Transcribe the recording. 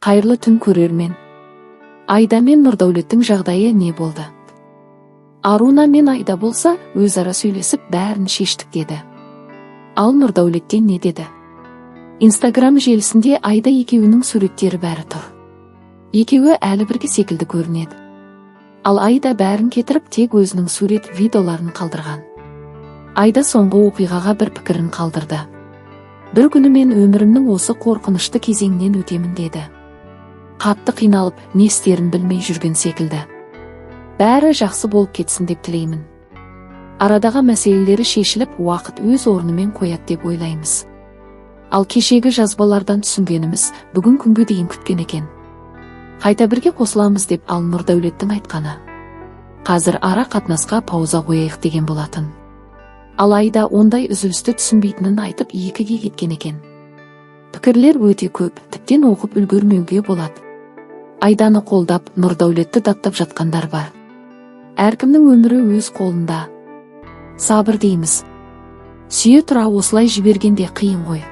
Қайырлы түн көрермен. Айда мен Нұрдәулеттің жағдайы не болды? Аруна мен Айда болса, өзара сөйлесіп бәрін шештік деді. Ал Нұрдәулеттен не деді? Инстаграм желісінде Айда екеуінің суреттері бәрі тұр. Екеуі әлі бірге секілді көрінеді. Ал Айда бәрін кетіріп тек өзінің сурет видеоларын қалдырған. Айда соңғы оқиғаға бір пікірін қалдырды. Бір күні мен өмірімнің осы қорқынышты кезеңнен өтемін деді. Қатты қиналып, не істерін білмей жүрген секілді. Бәрі жақсы болып кетсін деп тілеймін. Арадағы мәселелері шешіліп, уақыт өз орнымен қояды деп ойлаймыз. Ал кешегі жазбалардан түсінгеніміз бүгін күнге дейін күткен екен. Қайта бірге қосыламыз деп ал Нұрдәулеттің айтқаны. Қазір ара қатынасқа пауза қояйық деген болатын. Ал Айда ондай үзілісті түсінбейтінін айтып екіге кеткен екен. Пікірлер өте көп, тіптен оқып үлгермеуге болады. Айданы қолдап, Нұрдәулетті даттап жатқандар бар. Әркімнің өмірі өз қолында. Сабыр дейміз. Сүйе тұра осылай жібергенде қиын ғой.